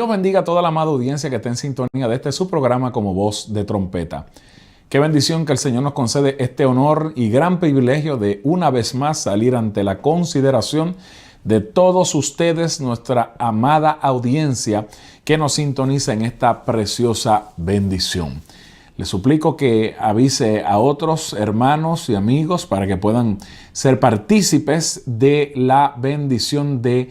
Dios bendiga a toda la amada audiencia que está en sintonía de su programa como Voz de Trompeta. Qué bendición que el Señor nos concede este honor y gran privilegio de una vez más salir ante la consideración de todos ustedes, nuestra amada audiencia que nos sintoniza en esta preciosa bendición. Les suplico que avise a otros hermanos y amigos para que puedan ser partícipes de la bendición de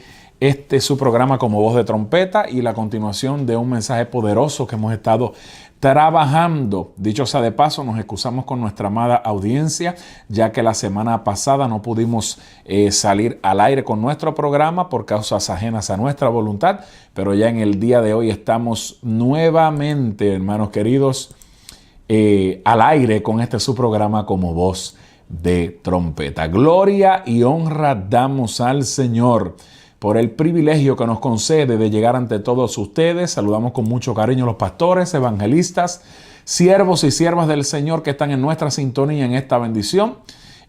su programa como Voz de Trompeta y la continuación de un mensaje poderoso que hemos estado trabajando. Dicho sea de paso, nos excusamos con nuestra amada audiencia, ya que la semana pasada no pudimos salir al aire con nuestro programa por causas ajenas a nuestra voluntad, pero ya en el día de hoy estamos nuevamente, hermanos queridos, al aire con su programa como Voz de Trompeta. Gloria y honra damos al Señor por el privilegio que nos concede de llegar ante todos ustedes. Saludamos con mucho cariño a los pastores, evangelistas, siervos y siervas del Señor que están en nuestra sintonía en esta bendición.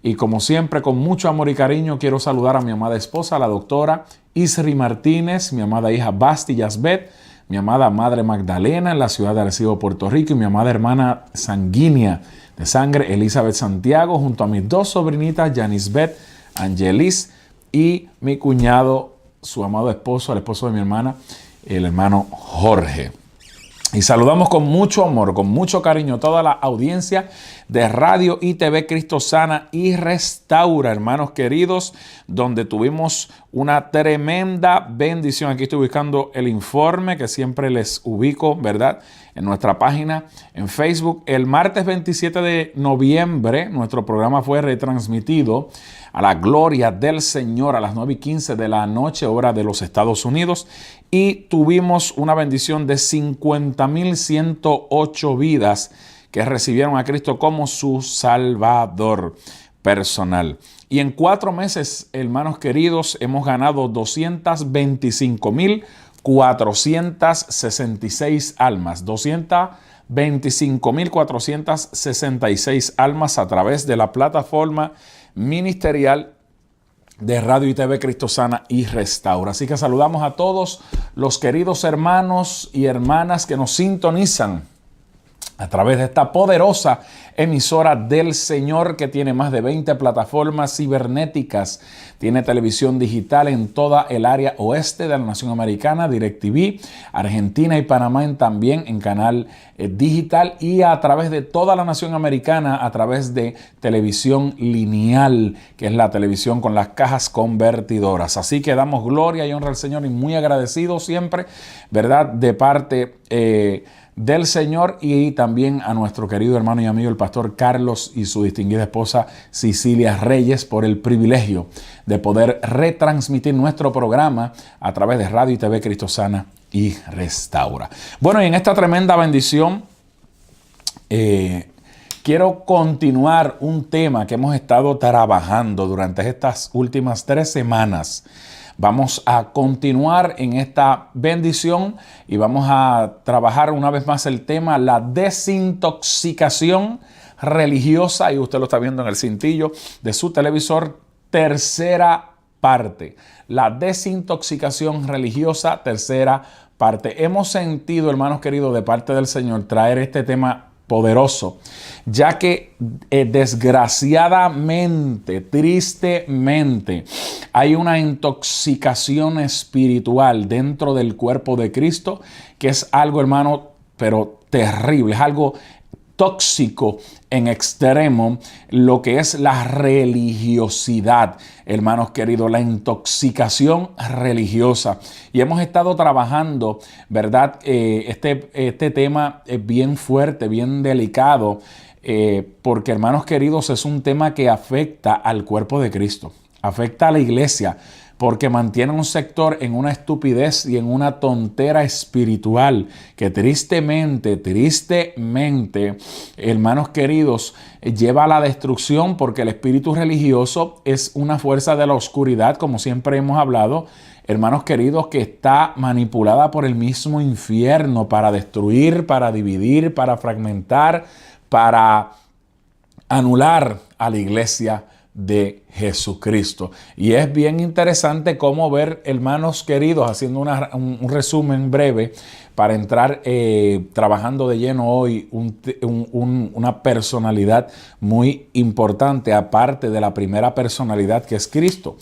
Y como siempre, con mucho amor y cariño, quiero saludar a mi amada esposa, la doctora Isri Martínez, mi amada hija Basti Yasbet, mi amada madre Magdalena en la ciudad de Arecibo, Puerto Rico, y mi amada hermana sanguínea de sangre, Elizabeth Santiago, junto a mis dos sobrinitas, Yanisbet, Angelis, y mi cuñado, su amado esposo, el esposo de mi hermana, el hermano Jorge. Y saludamos con mucho amor, con mucho cariño a toda la audiencia de Radio y TV Cristo Sana y Restaura, hermanos queridos, donde tuvimos una tremenda bendición. Aquí estoy buscando el informe que siempre les ubico, ¿verdad?, en nuestra página en Facebook. El martes 27 de noviembre, nuestro programa fue retransmitido a la gloria del Señor a las 9:15 de la noche, hora de los Estados Unidos, y tuvimos una bendición de 50,108 vidas que recibieron a Cristo como su Salvador personal. Y en 4 meses, hermanos queridos, hemos ganado 225,466 almas. 225,466 almas a través de la plataforma ministerial de Radio y TV Cristo Sana y Restaura. Así que saludamos a todos los queridos hermanos y hermanas que nos sintonizan a través de esta poderosa emisora del Señor que tiene más de 20 plataformas cibernéticas. Tiene televisión digital en toda el área oeste de la nación americana, DirecTV, Argentina y Panamá también en canal digital, y a través de toda la nación americana a través de televisión lineal, que es la televisión con las cajas convertidoras. Así que damos gloria y honra al Señor y muy agradecidos siempre, ¿verdad?, de parte del Señor, y también a nuestro querido hermano y amigo el pastor Carlos y su distinguida esposa Cecilia Reyes por el privilegio de poder retransmitir nuestro programa a través de Radio y TV Cristo Sana y Restaura. Bueno, y en esta tremenda bendición quiero continuar un tema que hemos estado trabajando durante estas últimas 3 semanas. Vamos a continuar en esta bendición y vamos a trabajar una vez más el tema, la desintoxicación religiosa, y usted lo está viendo en el cintillo de su televisor, tercera parte. La desintoxicación religiosa, tercera parte. Hemos sentido, hermanos queridos, de parte del Señor traer este tema poderoso, ya que desgraciadamente, tristemente, hay una intoxicación espiritual dentro del cuerpo de Cristo, que es algo, hermano, pero terrible, es algo tóxico en extremo, lo que es la religiosidad, hermanos queridos, la intoxicación religiosa. Y hemos estado trabajando, ¿verdad? Este tema es bien fuerte, bien delicado, porque, hermanos queridos, es un tema que afecta al cuerpo de Cristo, afecta a la iglesia, porque mantiene un sector en una estupidez y en una tontera espiritual que tristemente, hermanos queridos, lleva a la destrucción, porque el espíritu religioso es una fuerza de la oscuridad, como siempre hemos hablado, hermanos queridos, que está manipulada por el mismo infierno para destruir, para dividir, para fragmentar, para anular a la iglesia de Jesucristo. Y es bien interesante cómo ver, hermanos queridos, haciendo un resumen breve para entrar trabajando de lleno hoy, una personalidad muy importante, aparte de la primera personalidad que es Cristo.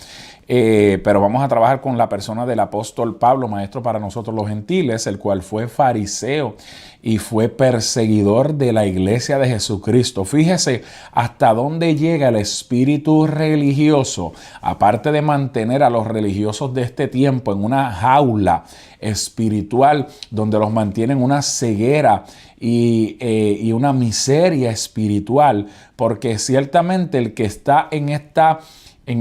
Pero vamos a trabajar con la persona del apóstol Pablo, maestro para nosotros los gentiles, el cual fue fariseo y fue perseguidor de la iglesia de Jesucristo. Fíjese hasta dónde llega el espíritu religioso, aparte de mantener a los religiosos de este tiempo en una jaula espiritual donde los mantienen en una ceguera y una miseria espiritual, porque ciertamente el que está en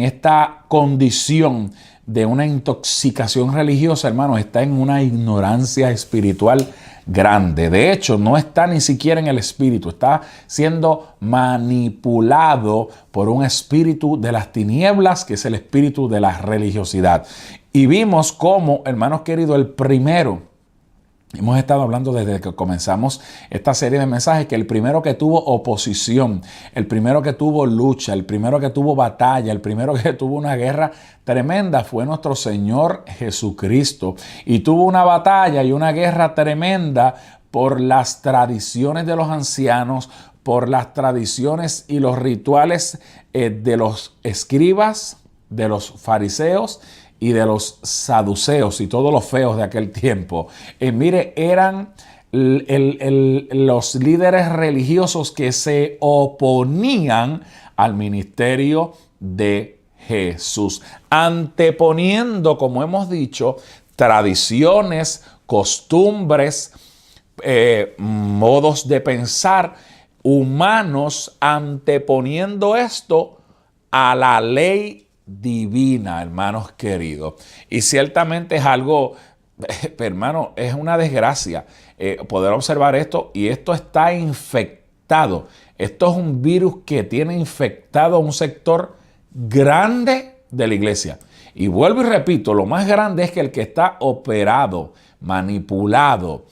esta condición de una intoxicación religiosa, hermano, está en una ignorancia espiritual grande. De hecho, no está ni siquiera en el espíritu, está siendo manipulado por un espíritu de las tinieblas, que es el espíritu de la religiosidad. Y vimos cómo, hermanos queridos, el primero, hemos estado hablando desde que comenzamos esta serie de mensajes, que el primero que tuvo oposición, el primero que tuvo lucha, el primero que tuvo batalla, el primero que tuvo una guerra tremenda fue nuestro Señor Jesucristo. Y tuvo una batalla y una guerra tremenda por las tradiciones de los ancianos, por las tradiciones y los rituales de los escribas, de los fariseos y de los saduceos y todos los feos de aquel tiempo. Mire, eran los líderes religiosos que se oponían al ministerio de Jesús, anteponiendo, como hemos dicho, tradiciones, costumbres, modos de pensar humanos, anteponiendo esto a la ley divina, hermanos queridos. Y ciertamente es algo, hermano, es una desgracia poder observar esto, y esto está infectado. Esto es un virus que tiene infectado a un sector grande de la iglesia. Y vuelvo y repito, lo más grande es que el que está operado, manipulado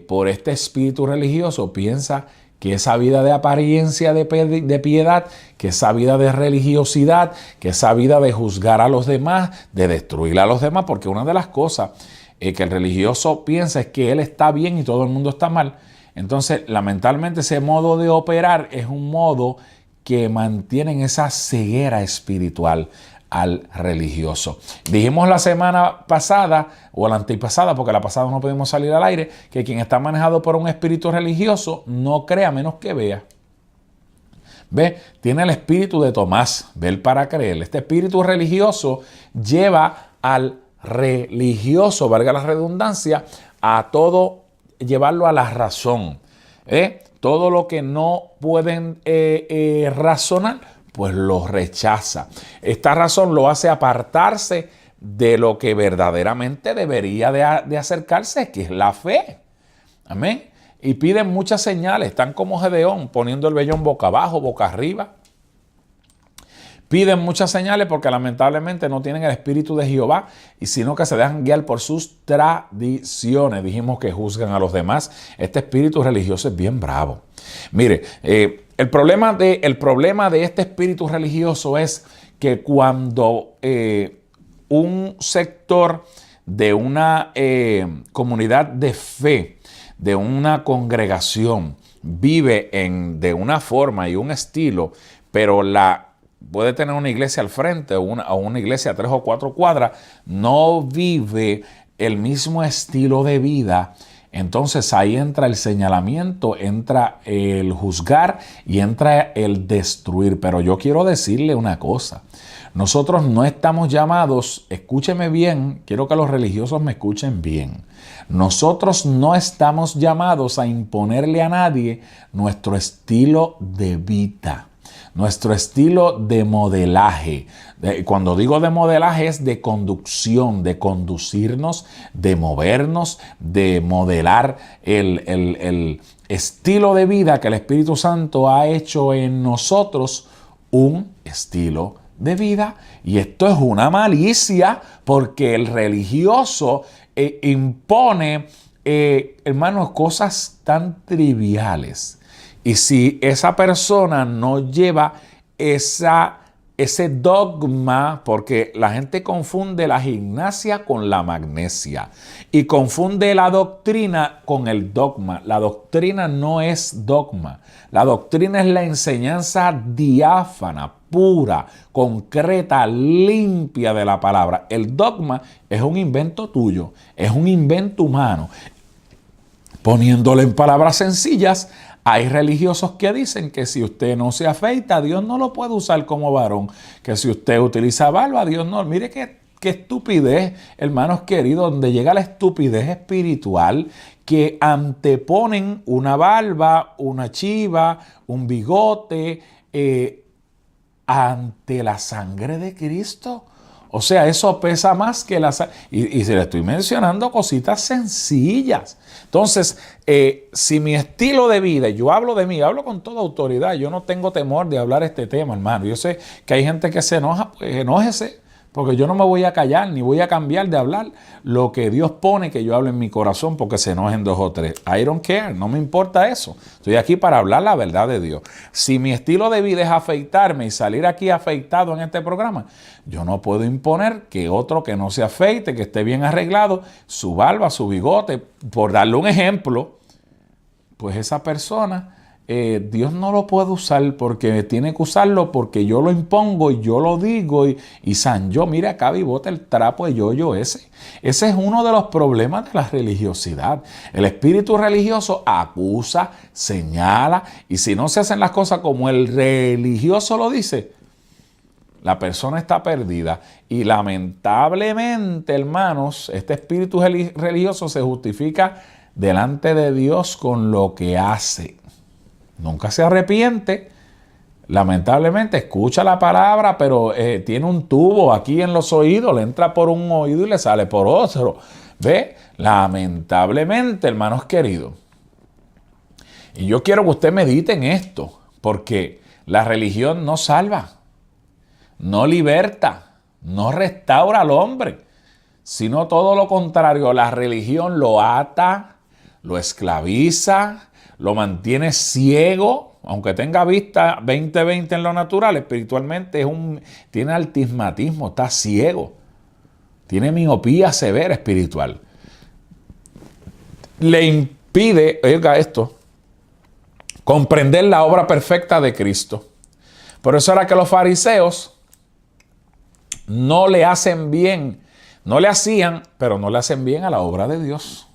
por este espíritu religioso piensa que esa vida de apariencia de piedad, que esa vida de religiosidad, que esa vida de juzgar a los demás, de destruir a los demás, porque una de las cosas que el religioso piensa es que él está bien y todo el mundo está mal. Entonces, lamentablemente, ese modo de operar es un modo que mantiene esa ceguera espiritual al religioso. Dijimos la semana pasada o la antepasada, porque la pasada no pudimos salir al aire, que quien está manejado por un espíritu religioso no crea menos que vea. Ve, tiene el espíritu de Tomás, ver para creer. Este espíritu religioso lleva al religioso, valga la redundancia, a todo llevarlo a la razón. Todo lo que no pueden razonar, pues lo rechaza. Esta razón lo hace apartarse de lo que verdaderamente debería de acercarse, que es la fe. Amén. Y piden muchas señales, están como Gedeón, poniendo el vellón boca abajo, boca arriba. Piden muchas señales porque lamentablemente no tienen el espíritu de Jehová, y sino que se dejan guiar por sus tradiciones. Dijimos que juzgan a los demás. Este espíritu religioso es bien bravo. Mire, el problema de este espíritu religioso es que cuando un sector de una comunidad de fe, de una congregación, vive de una forma y un estilo, pero puede tener una iglesia al frente o una iglesia a 3 o 4 cuadras, no vive el mismo estilo de vida. Entonces ahí entra el señalamiento, entra el juzgar y entra el destruir. Pero yo quiero decirle una cosa. Nosotros no estamos llamados, escúcheme bien, quiero que los religiosos me escuchen bien. Nosotros no estamos llamados a imponerle a nadie nuestro estilo de vida, nuestro estilo de modelaje. Cuando digo de modelaje es de conducción, de conducirnos, de movernos, de modelar el estilo de vida que el Espíritu Santo ha hecho en nosotros un estilo de vida. Y esto es una malicia porque el religioso impone, hermanos, cosas tan triviales. Y si esa persona no lleva esa ese dogma, porque la gente confunde la gimnasia con la magnesia y confunde la doctrina con el dogma. La doctrina no es dogma. La doctrina es la enseñanza diáfana, pura, concreta, limpia de la palabra. El dogma es un invento tuyo, es un invento humano. Poniéndolo en palabras sencillas, hay religiosos que dicen que si usted no se afeita, Dios no lo puede usar como varón. Que si usted utiliza barba, Dios no. Mire qué estupidez, hermanos queridos, donde llega la estupidez espiritual, que anteponen una barba, una chiva, un bigote, ante la sangre de Cristo. O sea, eso pesa más que la sangre. Y se le estoy mencionando cositas sencillas. Entonces, si mi estilo de vida, yo hablo de mí, hablo con toda autoridad, yo no tengo temor de hablar este tema, hermano. Yo sé que hay gente que se enoja, pues enójese, porque yo no me voy a callar ni voy a cambiar de hablar lo que Dios pone que yo hable en mi corazón porque se enojen 2 o 3. I don't care, no me importa eso. Estoy aquí para hablar la verdad de Dios. Si mi estilo de vida es afeitarme y salir aquí afeitado en este programa, yo no puedo imponer que otro que no se afeite, que esté bien arreglado, su barba, su bigote, por darle un ejemplo, pues esa persona, Dios no lo puede usar porque tiene que usarlo porque yo lo impongo y yo lo digo y San yo, mira acá y bota el trapo de yo ese. Ese es uno de los problemas de la religiosidad. El espíritu religioso acusa, señala y si no se hacen las cosas como el religioso lo dice, la persona está perdida y lamentablemente, hermanos, este espíritu religioso se justifica delante de Dios con lo que hace. Nunca se arrepiente. Lamentablemente escucha la palabra, pero tiene un tubo aquí en los oídos, le entra por un oído y le sale por otro. ¿Ve? Lamentablemente, hermanos queridos. Y yo quiero que usted medite en esto, porque la religión no salva, no liberta, no restaura al hombre, sino todo lo contrario. La religión lo ata, lo esclaviza, lo mantiene ciego, aunque tenga vista 20/20 en lo natural, espiritualmente tiene altismatismo, está ciego, tiene miopía severa espiritual. Le impide, oiga esto, comprender la obra perfecta de Cristo. Por eso era que los fariseos no le hacen bien, no le hacían, pero no le hacen bien a la obra de Dios.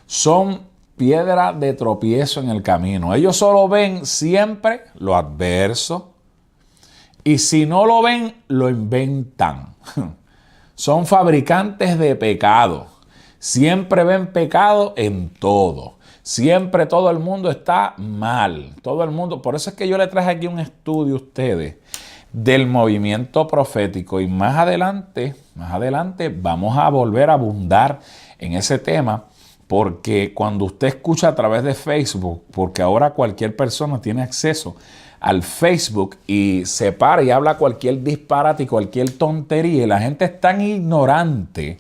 Son piedra de tropiezo en el camino. Ellos solo ven siempre lo adverso y si no lo ven, lo inventan. Son fabricantes de pecado. Siempre ven pecado en todo. Siempre todo el mundo está mal. Todo el mundo. Por eso es que yo le traje aquí un estudio a ustedes del movimiento profético y más adelante vamos a volver a abundar en ese tema. Porque cuando usted escucha a través de Facebook, porque ahora cualquier persona tiene acceso al Facebook y se para y habla cualquier disparate y cualquier tontería y la gente es tan ignorante,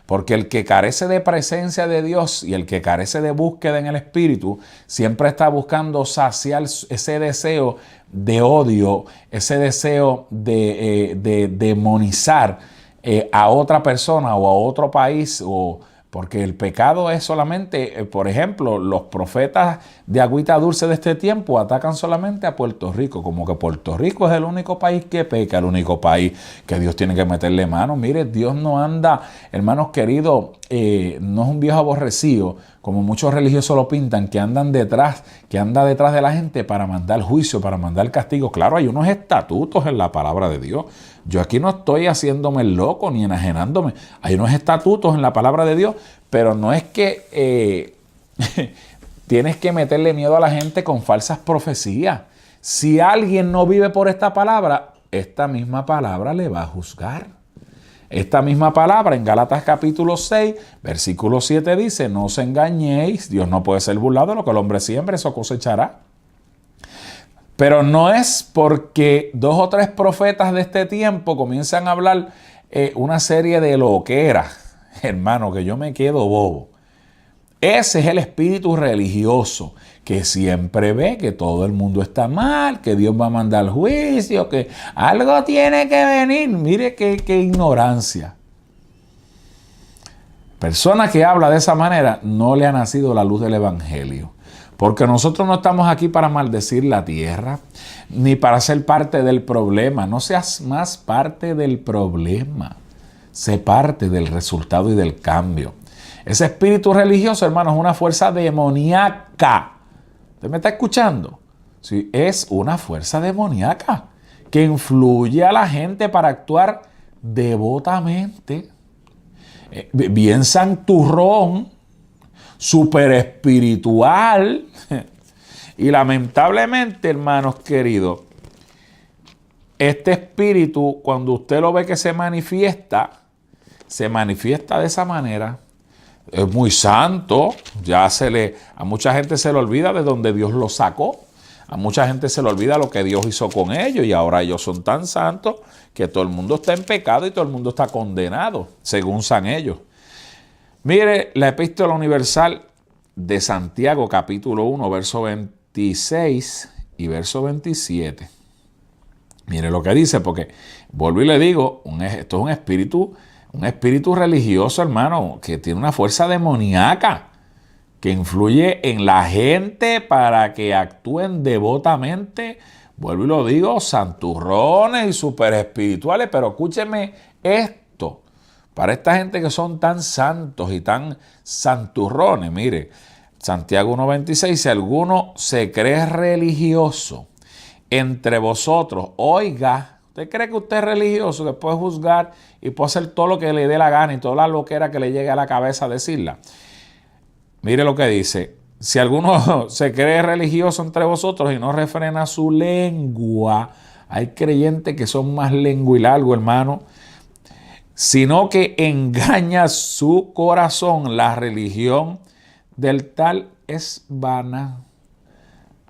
porque el que carece de presencia de Dios y el que carece de búsqueda en el Espíritu siempre está buscando saciar ese deseo de odio, ese deseo de demonizar a otra persona o a otro país porque el pecado es solamente, por ejemplo, los profetas de agüita dulce de este tiempo atacan solamente a Puerto Rico, como que Puerto Rico es el único país que peca, el único país que Dios tiene que meterle mano. Mire, Dios no anda, hermanos queridos, no es un viejo aborrecido, como muchos religiosos lo pintan, que anda detrás de la gente para mandar juicio, para mandar castigo. Claro, hay unos estatutos en la palabra de Dios. Yo aquí no estoy haciéndome el loco ni enajenándome. Hay unos estatutos en la palabra de Dios, pero no es que tienes que meterle miedo a la gente con falsas profecías. Si alguien no vive por esta palabra, esta misma palabra le va a juzgar. Esta misma palabra en Gálatas capítulo 6, versículo 7 dice, no os engañéis, Dios no puede ser burlado, lo que el hombre siembre, eso cosechará. Pero no es porque 2 o 3 profetas de este tiempo comienzan a hablar una serie de loqueras, hermano, que yo me quedo bobo. Ese es el espíritu religioso que siempre ve que todo el mundo está mal, que Dios va a mandar juicio, que algo tiene que venir. Mire qué ignorancia. Persona que habla de esa manera no le ha nacido la luz del evangelio. Porque nosotros no estamos aquí para maldecir la tierra, ni para ser parte del problema. No seas más parte del problema. Sé parte del resultado y del cambio. Ese espíritu religioso, hermanos, es una fuerza demoníaca. ¿Usted me está escuchando? Sí, es una fuerza demoníaca que influye a la gente para actuar devotamente. Bien santurrón, súper espiritual. Y lamentablemente, hermanos queridos, este espíritu, cuando usted lo ve que se manifiesta de esa manera. Es muy santo, a mucha gente se le olvida de donde Dios lo sacó. A mucha gente se le olvida lo que Dios hizo con ellos y ahora ellos son tan santos que todo el mundo está en pecado y todo el mundo está condenado, según san ellos. Mire la Epístola Universal de Santiago, capítulo 1, verso 26 y verso 27. Mire lo que dice, porque vuelvo y le digo, esto es un espíritu religioso, hermano, que tiene una fuerza demoníaca, que influye en la gente para que actúen devotamente. Vuelvo y lo digo, santurrones y súper espirituales, pero escúcheme esto. Para esta gente que son tan santos y tan santurrones, mire, Santiago 1.26, si alguno se cree religioso entre vosotros, oiga, ¿usted cree que usted es religioso, que puede juzgar y puede hacer todo lo que le dé la gana y toda la loquera que le llegue a la cabeza a decirla? Mire lo que dice. Si alguno se cree religioso entre vosotros y no refrena su lengua, hay creyentes que son más lengua y largo, hermano, sino que engaña su corazón, la religión del tal es vana.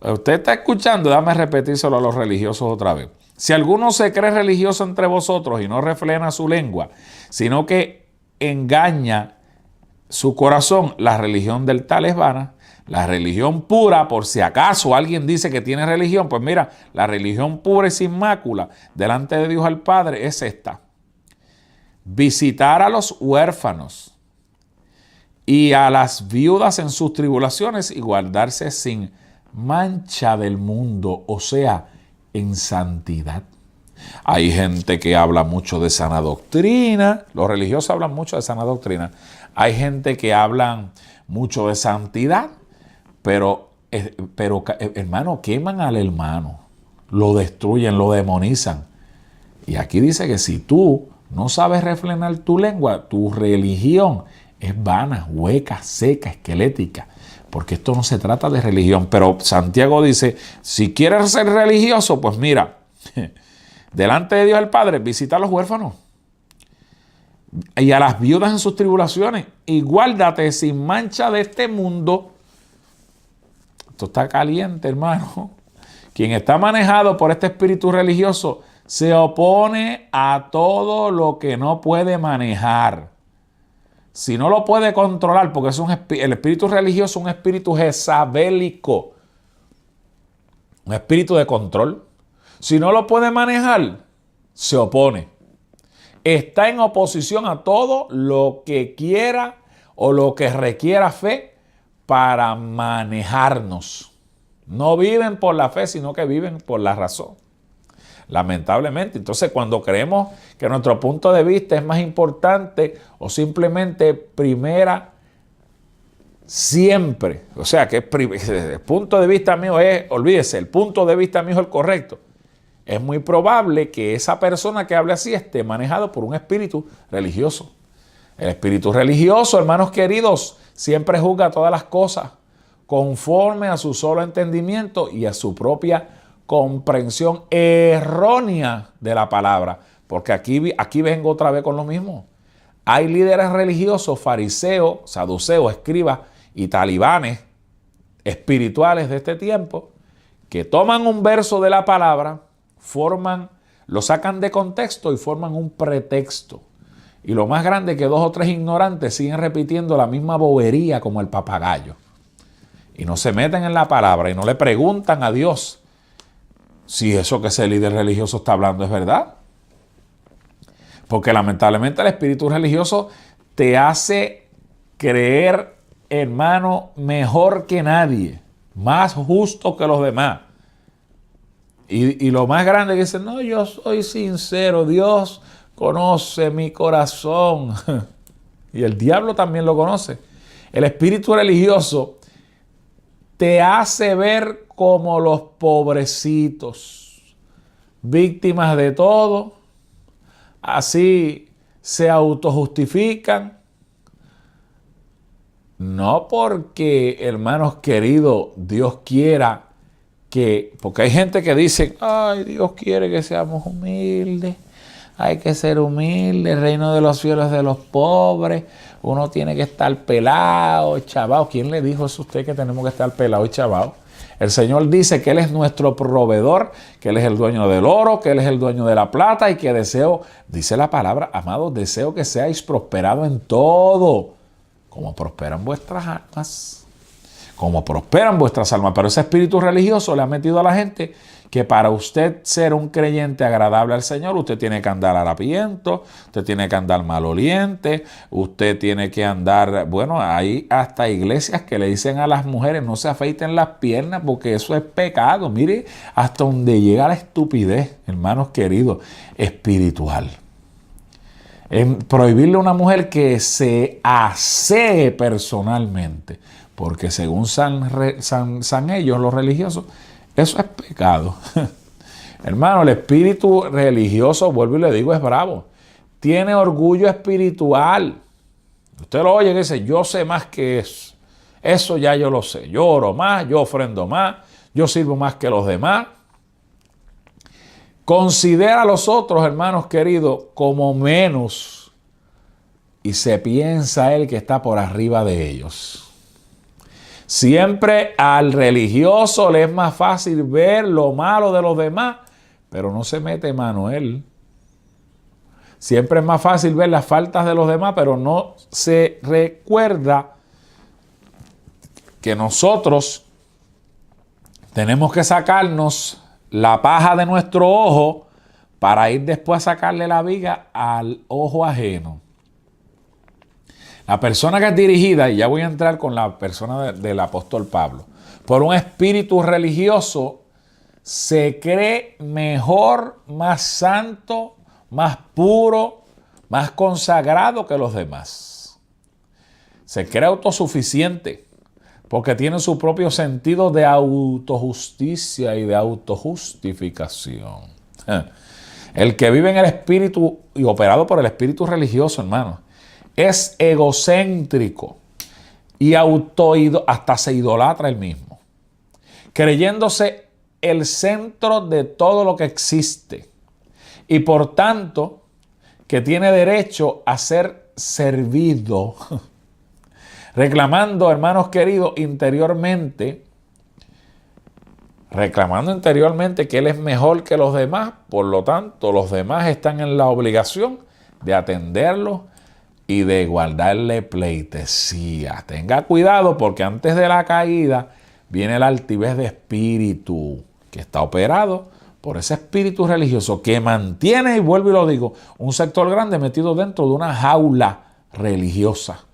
Usted está escuchando, dame repetírselo a los religiosos otra vez. Si alguno se cree religioso entre vosotros y no refrena su lengua, sino que engaña su corazón, la religión del tal es vana. La religión pura, por si acaso alguien dice que tiene religión, pues mira, la religión pura y sin mácula delante de Dios al Padre es esta: visitar a los huérfanos y a las viudas en sus tribulaciones y guardarse sin mancha del mundo, o sea, en santidad. Hay gente que habla mucho de sana doctrina, los religiosos hablan mucho de sana doctrina, hay gente que hablan mucho de santidad, pero hermano, queman al hermano, lo destruyen, lo demonizan. Y aquí dice que si tú no sabes refrenar tu lengua, tu religión es vana, hueca, seca, esquelética. Porque esto no se trata de religión. Pero Santiago dice, si quieres ser religioso, pues mira, delante de Dios el Padre, visita a los huérfanos y a las viudas en sus tribulaciones y guárdate sin mancha de este mundo. Esto está caliente, hermano. Quien está manejado por este espíritu religioso se opone a todo lo que no puede manejar. Si no lo puede controlar, porque el espíritu religioso es un espíritu jezabélico, un espíritu de control. Si no lo puede manejar, se opone. Está en oposición a todo lo que quiera o lo que requiera fe para manejarnos. No viven por la fe, sino que viven por la razón. Lamentablemente. Entonces, cuando creemos que nuestro punto de vista es más importante o simplemente primera siempre, o sea, que el punto de vista mío es, olvídese, el punto de vista mío es el correcto, es muy probable que esa persona que hable así esté manejado por un espíritu religioso. El espíritu religioso, hermanos queridos, siempre juzga todas las cosas conforme a su solo entendimiento y a su propia comprensión errónea de la palabra. Porque aquí vengo otra vez con lo mismo. Hay líderes religiosos, fariseos, saduceos, escribas y talibanes espirituales de este tiempo que toman un verso de la palabra, lo sacan de contexto y forman un pretexto. Y lo más grande es que 2 o 3 ignorantes siguen repitiendo la misma bobería como el papagayo. Y no se meten en la palabra y no le preguntan a Dios si eso que ese líder religioso está hablando es verdad. Porque lamentablemente el espíritu religioso te hace creer, hermano, mejor que nadie, más justo que los demás. Y lo más grande que dicen, no, yo soy sincero, Dios conoce mi corazón. Y el diablo también lo conoce. El espíritu religioso te hace ver como los pobrecitos, víctimas de todo. Así se autojustifican. No porque, hermanos queridos, Dios quiera que... Porque hay gente que dice, ay, Dios quiere que seamos humildes. Hay que ser humilde, el reino de los cielos es de los pobres. Uno tiene que estar pelado, chavao. ¿Quién le dijo eso a usted que tenemos que estar pelado y chavao? El Señor dice que Él es nuestro proveedor, que Él es el dueño del oro, que Él es el dueño de la plata y que deseo, dice la palabra, amados, deseo que seáis prosperados en todo, como prosperan vuestras almas. Como prosperan vuestras almas. Pero ese espíritu religioso le ha metido a la gente que para usted ser un creyente agradable al Señor, usted tiene que andar harapiento, usted tiene que andar maloliente, usted tiene que andar, bueno, hay hasta iglesias que le dicen a las mujeres no se afeiten las piernas porque eso es pecado. Mire hasta donde llega la estupidez, hermanos queridos, espiritual. En prohibirle a una mujer que se asee personalmente, porque según san ellos, los religiosos, eso es pecado. Hermano, el espíritu religioso, vuelvo y le digo, es bravo. Tiene orgullo espiritual. Usted lo oye y dice, yo sé más que eso. Eso ya yo lo sé. Yo oro más, yo ofrendo más, yo sirvo más que los demás. Considera a los otros, hermanos queridos, como menos. Y se piensa él que está por arriba de ellos. Siempre al religioso le es más fácil ver lo malo de los demás, pero no se mete mano él. Siempre es más fácil ver las faltas de los demás, pero no se recuerda que nosotros tenemos que sacarnos la paja de nuestro ojo para ir después a sacarle la viga al ojo ajeno. La persona que es dirigida, y ya voy a entrar con la persona del apóstol Pablo, por un espíritu religioso, se cree mejor, más santo, más puro, más consagrado que los demás. Se cree autosuficiente porque tiene su propio sentido de autojusticia y de autojustificación. El que vive en el espíritu y operado por el espíritu religioso, hermano, es egocéntrico y hasta se idolatra él mismo, creyéndose el centro de todo lo que existe y por tanto que tiene derecho a ser servido, reclamando, hermanos queridos, interiormente que él es mejor que los demás, por lo tanto los demás están en la obligación de atenderlo y de guardarle pleitesía. Tenga cuidado porque antes de la caída viene la altivez de espíritu que está operado por ese espíritu religioso que mantiene, y vuelvo y lo digo, un sector grande metido dentro de una jaula religiosa.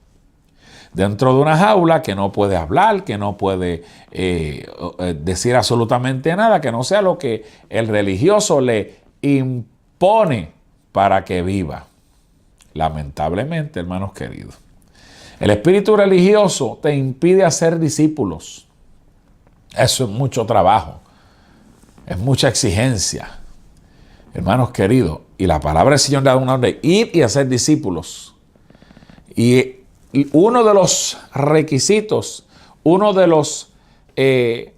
Dentro de una jaula que no puede hablar, que no puede decir absolutamente nada, que no sea lo que el religioso le impone para que viva. Lamentablemente, hermanos queridos, el espíritu religioso te impide hacer discípulos. Eso es mucho trabajo, es mucha exigencia, hermanos queridos. Y la palabra del Señor da una orden, ir y hacer discípulos. Y uno de los requisitos, uno de los de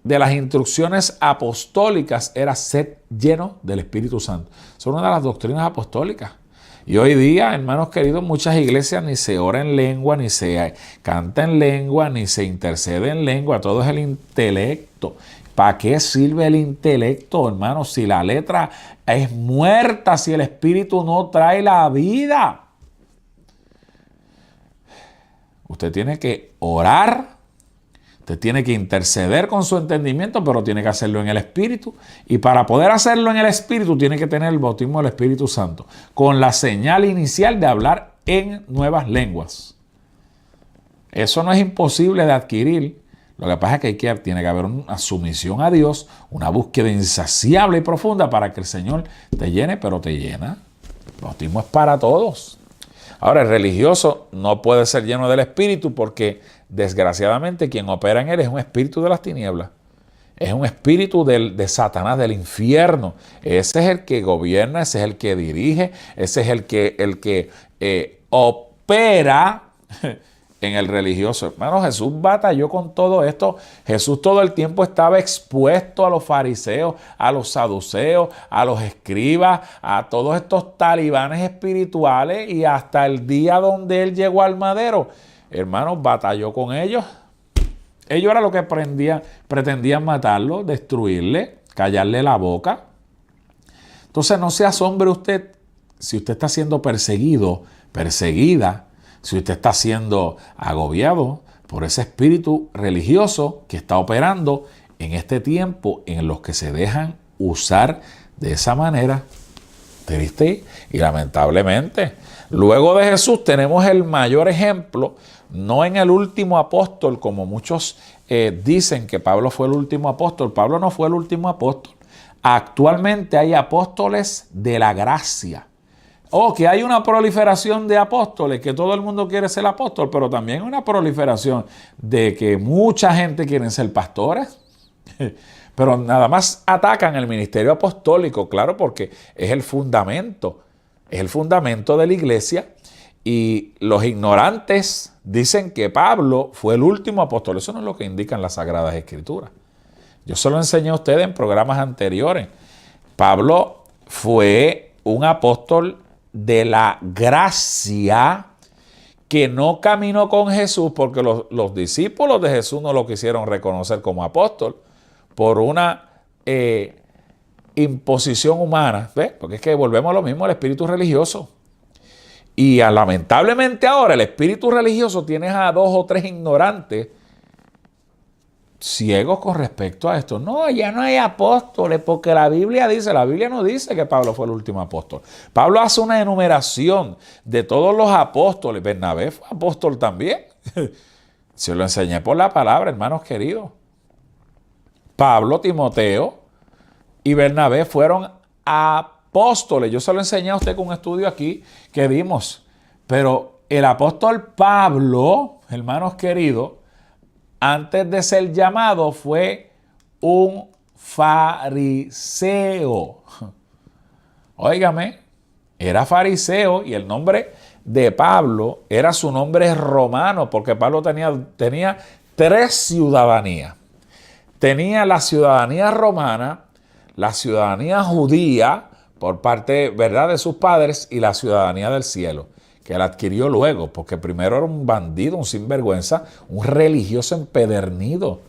las instrucciones apostólicas era ser lleno del Espíritu Santo. Es una de las doctrinas apostólicas. Y hoy día, hermanos queridos, muchas iglesias ni se ora en lengua, ni se canta en lengua, ni se intercede en lengua. Todo es el intelecto. ¿Para qué sirve el intelecto, hermanos? Si la letra es muerta, si el espíritu no trae la vida. Usted tiene que orar, usted tiene que interceder con su entendimiento, pero tiene que hacerlo en el Espíritu. Y para poder hacerlo en el Espíritu, tiene que tener el bautismo del Espíritu Santo, con la señal inicial de hablar en nuevas lenguas. Eso no es imposible de adquirir. Lo que pasa es que tiene que haber una sumisión a Dios, una búsqueda insaciable y profunda para que el Señor te llene, pero te llena. El bautismo es para todos. Ahora, el religioso no puede ser lleno del Espíritu porque, desgraciadamente, quien opera en él es un espíritu de las tinieblas. Es un espíritu de Satanás, del infierno. Ese es el que gobierna, ese es el que dirige, ese es el que opera en el religioso. Hermano, Jesús batalló con todo esto. Jesús todo el tiempo estaba expuesto a los fariseos, a los saduceos, a los escribas, a todos estos talibanes espirituales, y hasta el día donde él llegó al madero, hermanos, batalló con ellos. Ellos era lo que pretendían matarlo, destruirle, callarle la boca. Entonces no se asombre usted si usted está siendo perseguido, perseguida, si usted está siendo agobiado por ese espíritu religioso que está operando en este tiempo en los que se dejan usar de esa manera. Triste y lamentablemente. Luego de Jesús tenemos el mayor ejemplo, no en el último apóstol, como muchos dicen que Pablo fue el último apóstol. Pablo no fue el último apóstol. Actualmente hay apóstoles de la gracia. Que hay una proliferación de apóstoles, que todo el mundo quiere ser apóstol, pero también una proliferación de que mucha gente quiere ser pastores, pero nada más atacan el ministerio apostólico, claro, porque es el fundamento de la iglesia, y los ignorantes dicen que Pablo fue el último apóstol. Eso no es lo que indican las Sagradas Escrituras. Yo se lo enseñé a ustedes en programas anteriores. Pablo fue un apóstol de la gracia que no caminó con Jesús porque los discípulos de Jesús no lo quisieron reconocer como apóstol por una imposición humana. ¿Ves? Porque es que volvemos a lo mismo, el espíritu religioso. Y lamentablemente ahora el espíritu religioso tiene a 2 o 3 ignorantes ciegos con respecto a esto. No, ya no hay apóstoles, porque la Biblia no dice que Pablo fue el último apóstol. Pablo hace una enumeración de todos los apóstoles. Bernabé fue apóstol también. Se lo enseñé por la palabra, hermanos queridos. Pablo, Timoteo y Bernabé fueron apóstoles. Yo se lo enseñé a usted con un estudio aquí que dimos. Pero el apóstol Pablo, hermanos queridos, antes de ser llamado, fue un fariseo. Óigame, era fariseo, y el nombre de Pablo era su nombre romano, porque Pablo tenía 3 ciudadanías. Tenía la ciudadanía romana, la ciudadanía judía, por parte, ¿verdad?, de sus padres, y la ciudadanía del cielo, que él adquirió luego, porque primero era un bandido, un sinvergüenza, un religioso empedernido.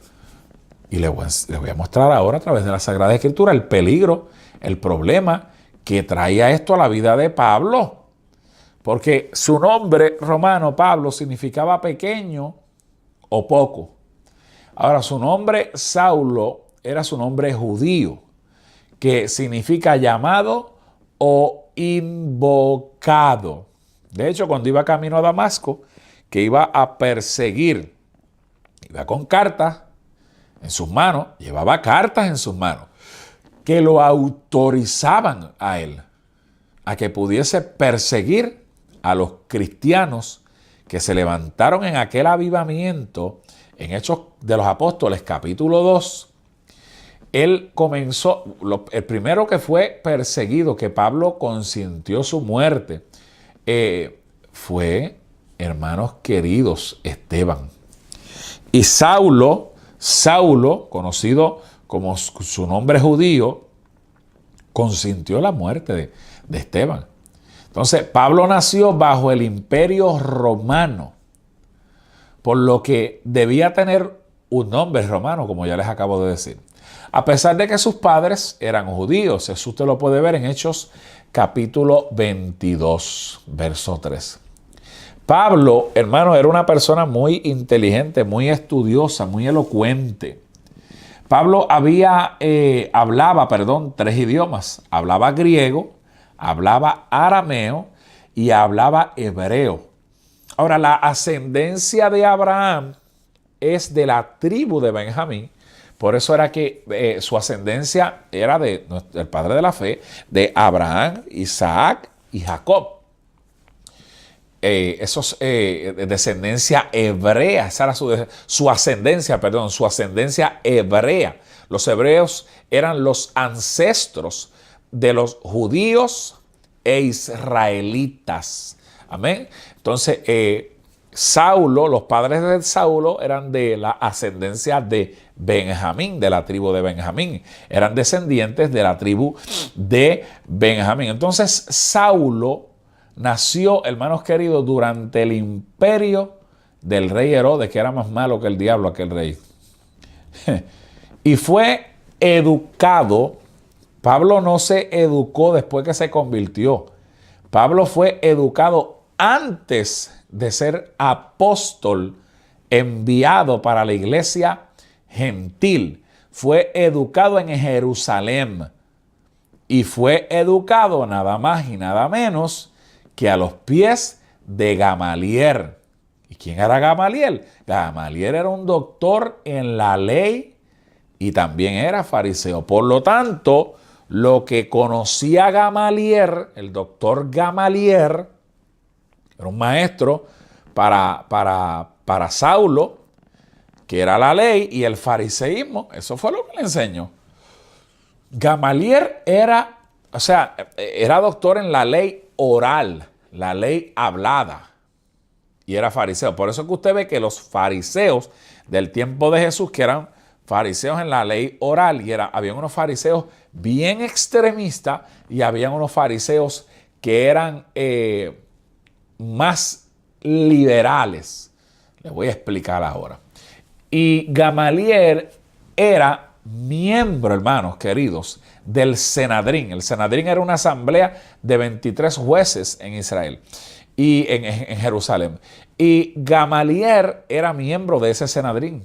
Y les voy a mostrar ahora a través de la Sagrada Escritura el peligro, el problema que traía esto a la vida de Pablo. Porque su nombre romano, Pablo, significaba pequeño o poco. Ahora, su nombre Saulo era su nombre judío, que significa llamado o invocado. De hecho, cuando iba camino a Damasco, que iba a perseguir, iba con cartas en sus manos, llevaba cartas en sus manos, que lo autorizaban a él, a que pudiese perseguir a los cristianos que se levantaron en aquel avivamiento, en Hechos de los Apóstoles, capítulo 2. Él comenzó, el primero que fue perseguido, que Pablo consintió su muerte, fue, hermanos queridos, Esteban. Y Saulo, conocido como su nombre judío, consintió la muerte de Esteban. Entonces, Pablo nació bajo el imperio romano, por lo que debía tener un nombre romano, como ya les acabo de decir. A pesar de que sus padres eran judíos. Eso usted lo puede ver en Hechos capítulo 22, verso 3. Pablo, hermano, era una persona muy inteligente, muy estudiosa, muy elocuente. Pablo hablaba 3 idiomas. Hablaba griego, hablaba arameo y hablaba hebreo. Ahora, la ascendencia de Abraham es de la tribu de Benjamín. Por eso era que su ascendencia era del padre de la fe, de Abraham, Isaac y Jacob. Descendencia hebrea, esa era su ascendencia hebrea. Los hebreos eran los ancestros de los judíos e israelitas. Amén. Entonces, Saulo, los padres de Saulo eran de la ascendencia de Benjamín, de la tribu de Benjamín. Eran descendientes de la tribu de Benjamín. Entonces, Saulo nació, hermanos queridos, durante el imperio del rey Herodes, que era más malo que el diablo aquel rey. Y fue educado. Pablo no se educó después que se convirtió. Pablo fue educado antes de ser apóstol enviado para la iglesia gentil. Fue educado en Jerusalén y fue educado nada más y nada menos que a los pies de Gamaliel. ¿Y quién era Gamaliel? Gamaliel era un doctor en la ley y también era fariseo. Por lo tanto, lo que conocía Gamaliel, el doctor Gamaliel, era un maestro para Saulo, que era la ley y el fariseísmo. Eso fue lo que le enseñó. Gamaliel era doctor en la ley oral, la ley hablada, y era fariseo. Por eso que usted ve que los fariseos del tiempo de Jesús, que eran fariseos en la ley oral, y habían unos fariseos bien extremistas y habían unos fariseos que eran más liberales. Les voy a explicar ahora. Y Gamaliel era miembro, hermanos queridos, del Senadrín. El Senadrín era una asamblea de 23 jueces en Israel y en Jerusalén. Y Gamaliel era miembro de ese Senadrín.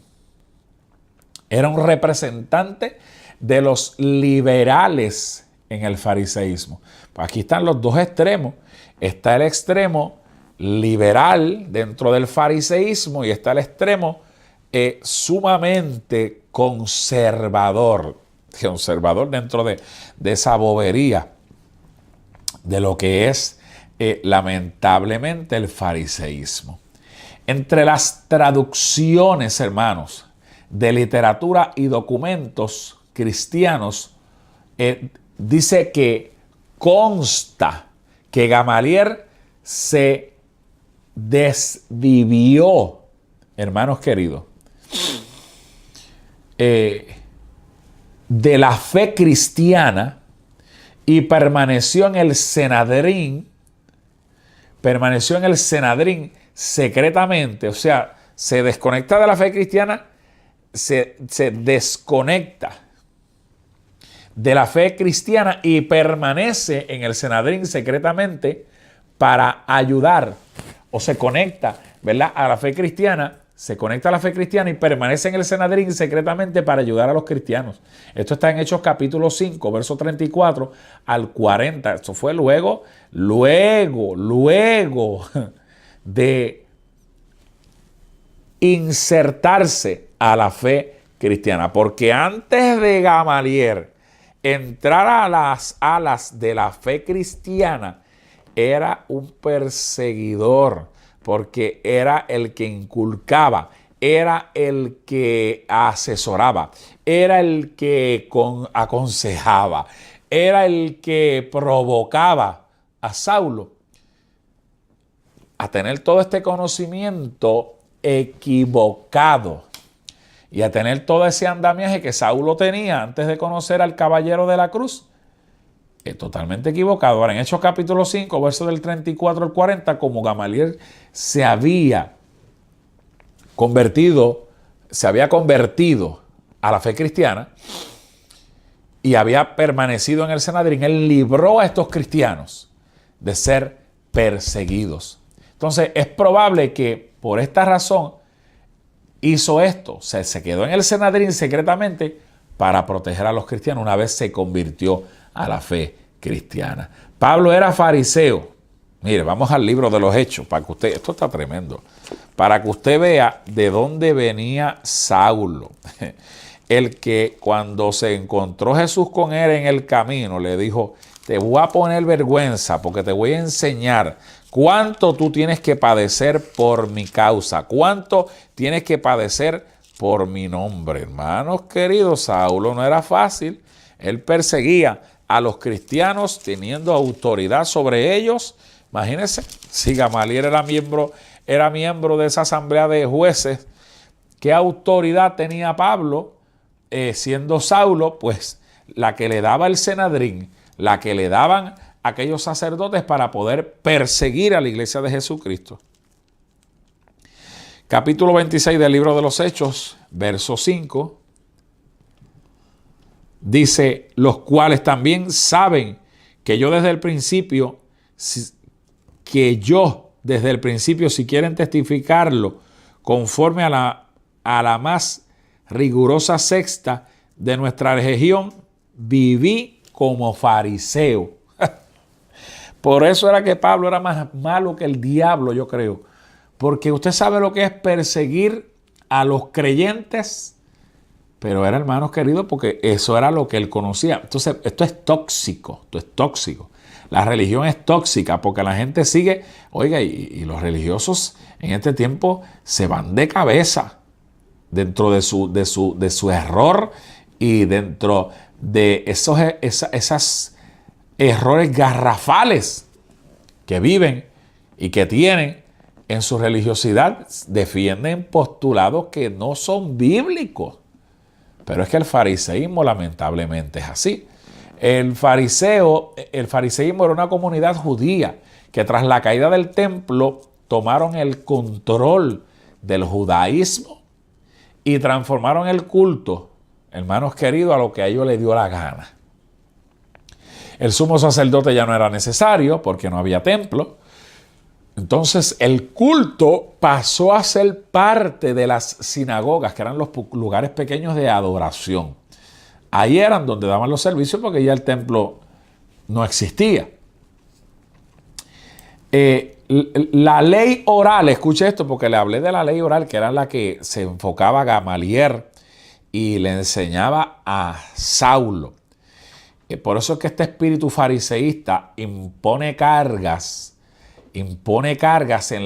Era un representante de los liberales en el fariseísmo. Pues aquí están los dos extremos. Está el extremo liberal dentro del fariseísmo y está el extremo sumamente conservador dentro de esa bobería de lo que es lamentablemente el fariseísmo. Entre las traducciones, hermanos, de literatura y documentos cristianos, dice que consta que Gamaliel se desvivió, hermanos queridos, de la fe cristiana y permaneció en el Senadrín secretamente. O sea, se desconecta de la fe cristiana, se desconecta de la fe cristiana y permanece en el Senadrín secretamente para ayudar, o se conecta, ¿verdad?, a la fe cristiana. Se conecta a la fe cristiana y permanece en el Senadrín secretamente para ayudar a los cristianos. Esto está en Hechos capítulo 5, verso 34 al 40. Esto fue luego de insertarse a la fe cristiana. Porque antes de Gamaliel entrar a las alas de la fe cristiana, era un perseguidor. Porque era el que inculcaba, era el que asesoraba, era el que aconsejaba, era el que provocaba a Saulo a tener todo este conocimiento equivocado y a tener todo ese andamiaje que Saulo tenía antes de conocer al caballero de la cruz. Totalmente equivocado. Ahora, en Hechos capítulo 5, versos del 34 al 40, como Gamaliel se había convertido a la fe cristiana y había permanecido en el Sanedrín, él libró a estos cristianos de ser perseguidos. Entonces es probable que por esta razón hizo esto, se quedó en el Sanedrín secretamente para proteger a los cristianos una vez se convirtió a la fe cristiana. Pablo era fariseo. Mire, vamos al libro de los Hechos, para que usted, esto está tremendo, para que usted vea de dónde venía Saulo. El que cuando se encontró Jesús con él en el camino, le dijo, te voy a poner vergüenza porque te voy a enseñar cuánto tú tienes que padecer por mi causa, cuánto tienes que padecer por mi nombre. Hermanos queridos, Saulo no era fácil. Él perseguía a los cristianos teniendo autoridad sobre ellos. Imagínense, si Gamaliel era miembro de esa asamblea de jueces, ¿qué autoridad tenía Pablo siendo Saulo? Pues la que le daba el Sanedrín, la que le daban aquellos sacerdotes para poder perseguir a la iglesia de Jesucristo. Capítulo 26 del libro de los Hechos, verso 5, dice, los cuales también saben que yo desde el principio, si quieren testificarlo, conforme a la más rigurosa secta de nuestra región, viví como fariseo. Por eso era que Pablo era más malo que el diablo, yo creo. Porque usted sabe lo que es perseguir a los creyentes, pero era, hermanos queridos, porque eso era lo que él conocía. Entonces, esto es tóxico, La religión es tóxica porque la gente sigue, oiga, y los religiosos en este tiempo se van de cabeza dentro de su error y dentro de esos errores garrafales que viven y que tienen en su religiosidad. Defienden postulados que no son bíblicos. Pero es que el fariseísmo lamentablemente es así. El fariseísmo era una comunidad judía que tras la caída del templo tomaron el control del judaísmo y transformaron el culto, hermanos queridos, a lo que a ellos les dio la gana. El sumo sacerdote ya no era necesario porque no había templo. Entonces el culto pasó a ser parte de las sinagogas, que eran los lugares pequeños de adoración. Ahí eran donde daban los servicios porque ya el templo no existía. La ley oral, escuche esto porque le hablé de la ley oral, que era la que se enfocaba a Gamaliel y le enseñaba a Saulo. Por eso es que este espíritu fariseísta impone cargas en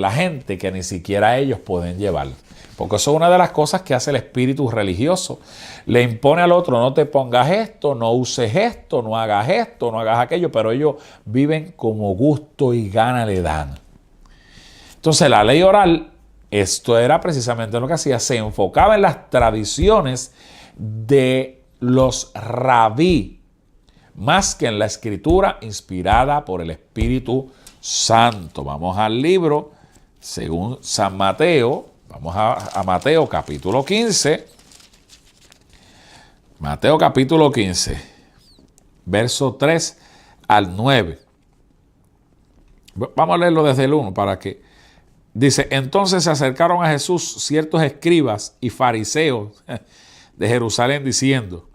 la gente que ni siquiera ellos pueden llevar. Porque eso es una de las cosas que hace el espíritu religioso. Le impone al otro, no te pongas esto, no uses esto, no hagas aquello, pero ellos viven como gusto y gana le dan. Entonces la ley oral, esto era precisamente lo que hacía, se enfocaba en las tradiciones de los rabí, más que en la escritura inspirada por el Espíritu Santo. Vamos al libro según San Mateo. Vamos a Mateo capítulo 15. Mateo capítulo 15, verso 3 al 9. Vamos a leerlo desde el 1 para que... Dice, entonces se acercaron a Jesús ciertos escribas y fariseos de Jerusalén diciendo,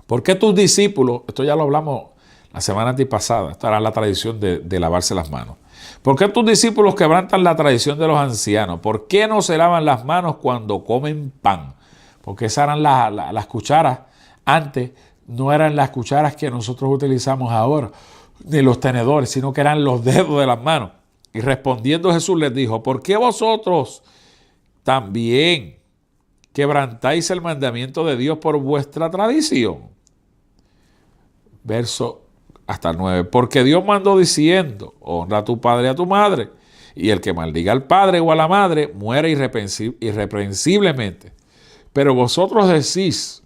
¿por qué tus discípulos, esto ya lo hablamos la semana antepasada, esta era la tradición de lavarse las manos, ¿por qué tus discípulos quebrantan la tradición de los ancianos? ¿Por qué no se lavan las manos cuando comen pan? Porque esas eran las cucharas. Antes no eran las cucharas que nosotros utilizamos ahora, ni los tenedores, sino que eran los dedos de las manos. Y respondiendo Jesús les dijo, ¿por qué vosotros también quebrantáis el mandamiento de Dios por vuestra tradición? Verso hasta el 9. Porque Dios mandó diciendo, honra a tu padre y a tu madre, y el que maldiga al padre o a la madre muere irreprensiblemente. Pero vosotros decís,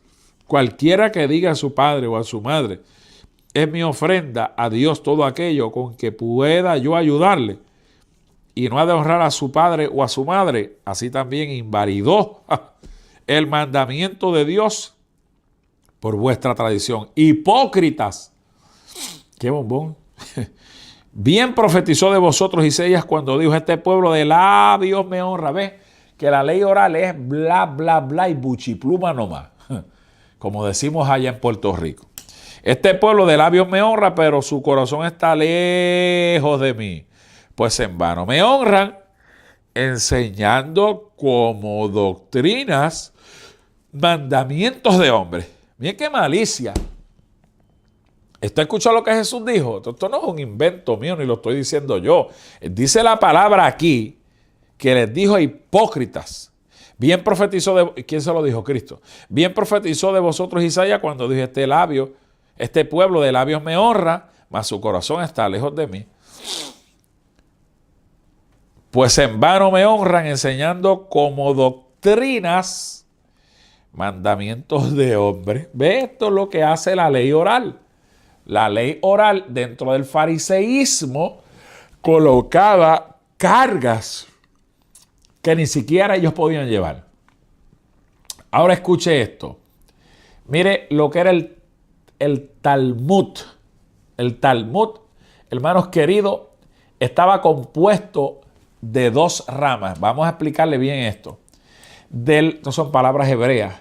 cualquiera que diga a su padre o a su madre, es mi ofrenda a Dios todo aquello con que pueda yo ayudarle, y no ha de honrar a su padre o a su madre, así también invalidó el mandamiento de Dios por vuestra tradición. Hipócritas, qué bombón. Bien profetizó de vosotros Isaías cuando dijo: este pueblo de labios me honra. ¿Ves? Que la ley oral es bla, bla, bla y buchipluma nomás, como decimos allá en Puerto Rico. Este pueblo de labios me honra, pero su corazón está lejos de mí. Pues en vano me honran, enseñando como doctrinas mandamientos de hombres. Miren qué malicia. ¿Está escuchando lo que Jesús dijo? Esto no es un invento mío, ni lo estoy diciendo yo. Dice la palabra aquí que les dijo hipócritas. Bien profetizó de... ¿Quién se lo dijo? Cristo. Bien profetizó de vosotros Isaías cuando dijo: este pueblo de labios me honra, mas su corazón está lejos de mí. Pues en vano me honran, enseñando como doctrinas mandamientos de hombres. ¿Ve? Esto es lo que hace la ley oral. La ley oral dentro del fariseísmo colocaba cargas que ni siquiera ellos podían llevar. Ahora escuche esto. Mire lo que era el Talmud. El Talmud, hermanos queridos, estaba compuesto de dos ramas. Vamos a explicarle bien esto. No son palabras hebreas.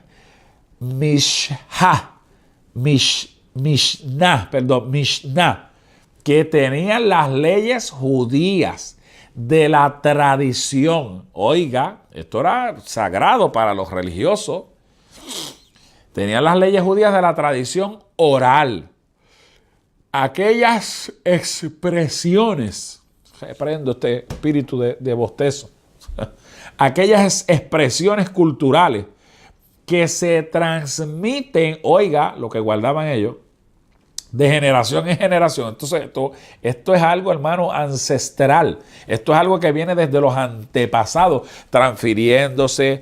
Mishnah, que tenían las leyes judías de la tradición. Oiga, esto era sagrado para los religiosos. Tenían las leyes judías de la tradición oral. Aquellas expresiones, reprendo este espíritu de bostezo, aquellas expresiones culturales que se transmiten, oiga, lo que guardaban ellos, de generación en generación. Entonces, esto es algo, hermano, ancestral. Esto es algo que viene desde los antepasados, transfiriéndose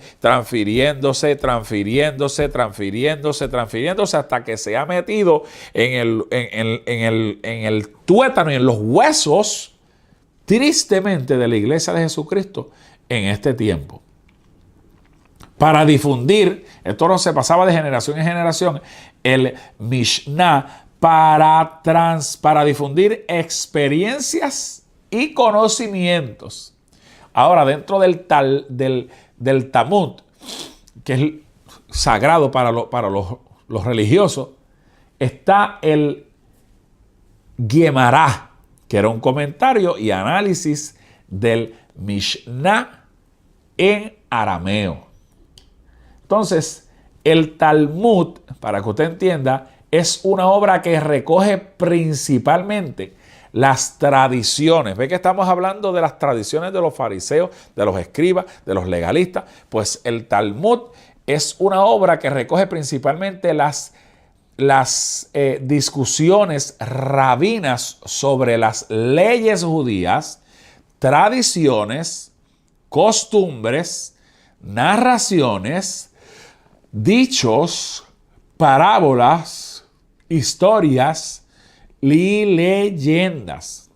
hasta que se ha metido en el tuétano y en los huesos, tristemente, de la iglesia de Jesucristo en este tiempo. Para difundir, esto no se pasaba de generación en generación, el Mishnah, para difundir experiencias y conocimientos. Ahora, dentro del Talmud, que es sagrado para los religiosos, está el Gemara, que era un comentario y análisis del Mishnah en arameo. Entonces, el Talmud, para que usted entienda, es una obra que recoge principalmente las tradiciones. ¿Ve que estamos hablando de las tradiciones de los fariseos, de los escribas, de los legalistas? Pues el Talmud es una obra que recoge principalmente las discusiones rabinas sobre las leyes judías, tradiciones, costumbres, narraciones, dichos, parábolas, historias y leyendas.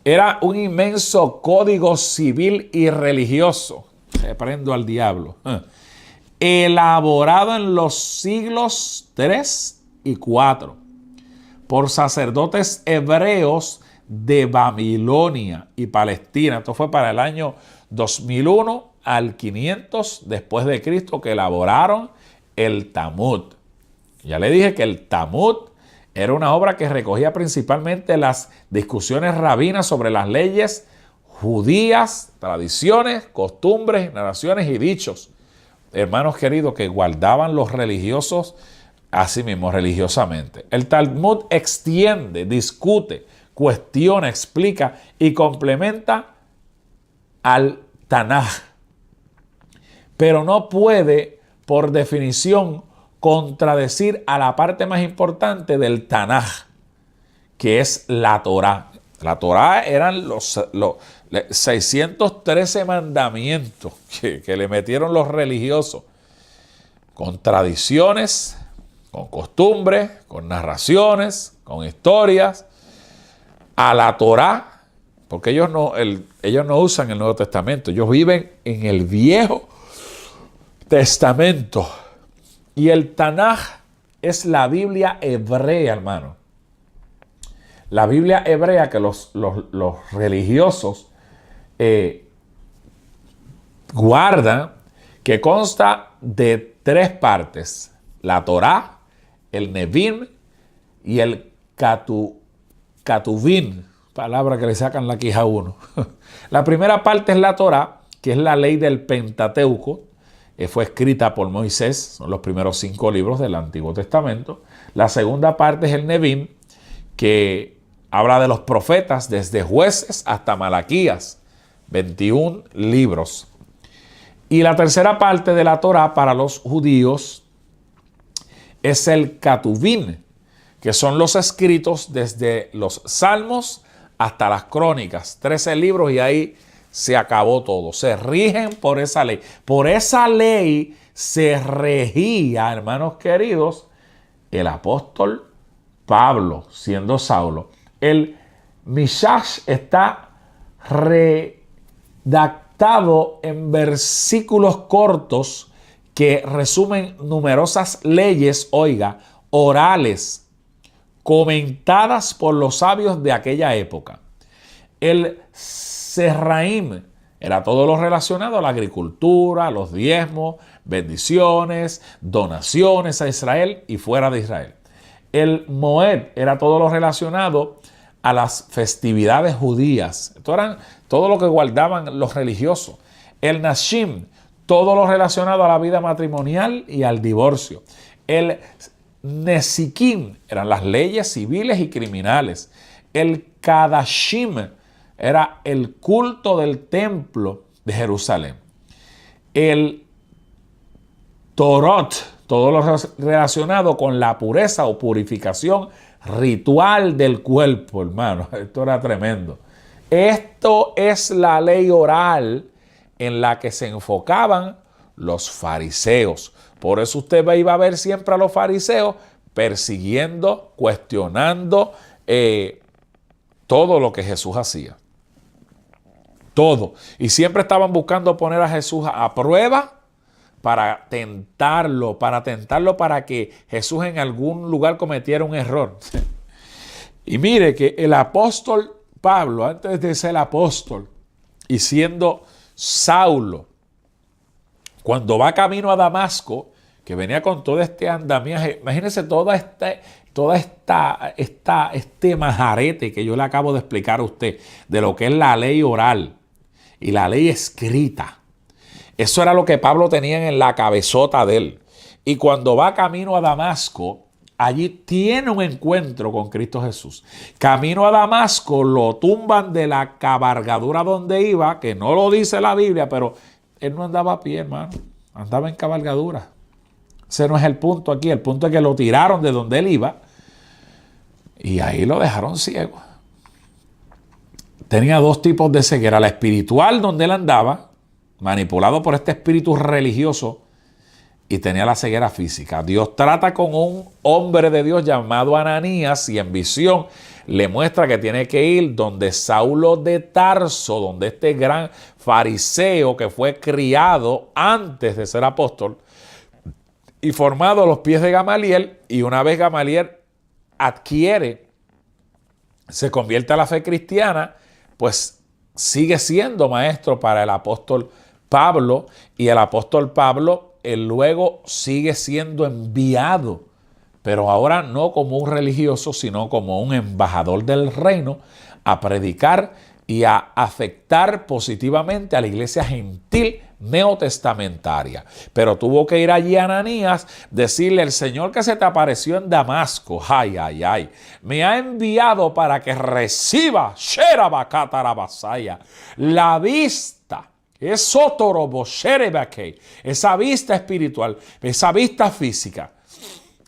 Era un inmenso código civil y religioso, reprendo al diablo, elaborado en los siglos 3 y 4 por sacerdotes hebreos de Babilonia y Palestina. Esto fue para el año 2001 al 500 después de Cristo, que elaboraron el Talmud. Ya le dije que el Talmud era una obra que recogía principalmente las discusiones rabinas sobre las leyes judías, tradiciones, costumbres, narraciones y dichos, hermanos queridos, que guardaban los religiosos a sí mismos religiosamente. El Talmud extiende, discute, cuestiona, explica y complementa al Tanaj, pero no puede, por definición, contradecir a la parte más importante del Tanaj, que es la Torá. La Torá eran los 613 mandamientos que le metieron los religiosos, con tradiciones, con costumbres, con narraciones, con historias, a la Torá, porque ellos no usan el Nuevo Testamento, ellos viven en el Viejo Testamento. Y el Tanaj es la Biblia hebrea, hermano. La Biblia hebrea que los religiosos guardan, que consta de 3 partes: la Torá, el Nevim y el Ketuvim, palabra que le sacan la quija a uno. La primera parte es la Torá, que es la ley del Pentateuco, fue escrita por Moisés, son los primeros 5 libros del Antiguo Testamento. La segunda parte es el Nevim, que habla de los profetas desde Jueces hasta Malaquías, 21 libros. Y la tercera parte de la Torá para los judíos es el Ketuvim, que son los escritos desde los Salmos hasta las Crónicas, 13 libros, y ahí se acabó todo. Se rigen por esa ley. Por esa ley se regía, hermanos queridos, el apóstol Pablo, siendo Saulo. El Mishash está redactado en versículos cortos que resumen numerosas leyes, oiga, orales, comentadas por los sabios de aquella época. El Serraim era todo lo relacionado a la agricultura, los diezmos, bendiciones, donaciones a Israel y fuera de Israel. El Moed era todo lo relacionado a las festividades judías. Esto eran todo lo que guardaban los religiosos. El Nashim, todo lo relacionado a la vida matrimonial y al divorcio. El Nesikim eran las leyes civiles y criminales. El Kadashim era el culto del templo de Jerusalén. El Torot, todo lo relacionado con la pureza o purificación ritual del cuerpo, hermano. Esto era tremendo. Esto es la ley oral en la que se enfocaban los fariseos. Por eso usted iba a ver siempre a los fariseos persiguiendo, cuestionando todo lo que Jesús hacía. Todo. Y siempre estaban buscando poner a Jesús a prueba para tentarlo para que Jesús en algún lugar cometiera un error. Y mire que el apóstol Pablo, antes de ser apóstol y siendo Saulo, cuando va camino a Damasco, que venía con todo este andamiaje, imagínense este majarete que yo le acabo de explicar a usted, de lo que es la ley oral y la ley escrita. Eso era lo que Pablo tenía en la cabezota de él. Y cuando va camino a Damasco, allí tiene un encuentro con Cristo Jesús. Camino a Damasco lo tumban de la cabalgadura donde iba, que no lo dice la Biblia, pero él no andaba a pie, hermano. Andaba en cabalgadura. Ese no es el punto aquí. El punto es que lo tiraron de donde él iba y ahí lo dejaron ciego. Tenía 2 tipos de ceguera. La espiritual, donde él andaba, manipulado por este espíritu religioso, y tenía la ceguera física. Dios trata con un hombre de Dios llamado Ananías y en visión le muestra que tiene que ir donde Saulo de Tarso, donde este gran fariseo que fue criado antes de ser apóstol y formado a los pies de Gamaliel, y una vez Gamaliel se convierte a la fe cristiana, pues sigue siendo maestro para el apóstol Pablo, y el apóstol Pablo luego sigue siendo enviado, pero ahora no como un religioso, sino como un embajador del reino, a predicar y a afectar positivamente a la iglesia gentil neotestamentaria. Pero tuvo que ir allí a Ananías, decirle: el Señor que se te apareció en Damasco, me ha enviado para que reciba la vista, esa vista espiritual, esa vista física,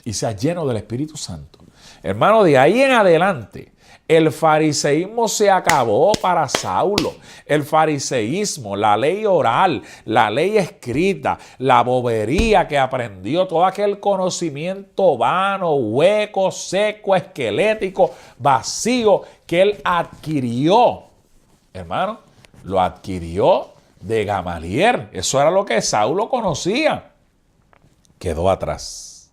y sea lleno del Espíritu Santo. Hermano, de ahí en adelante el fariseísmo se acabó para Saulo. El fariseísmo, la ley oral, la ley escrita, la bobería que aprendió, todo aquel conocimiento vano, hueco, seco, esquelético, vacío que él adquirió. Hermano, lo adquirió de Gamaliel. Eso era lo que Saulo conocía. Quedó atrás.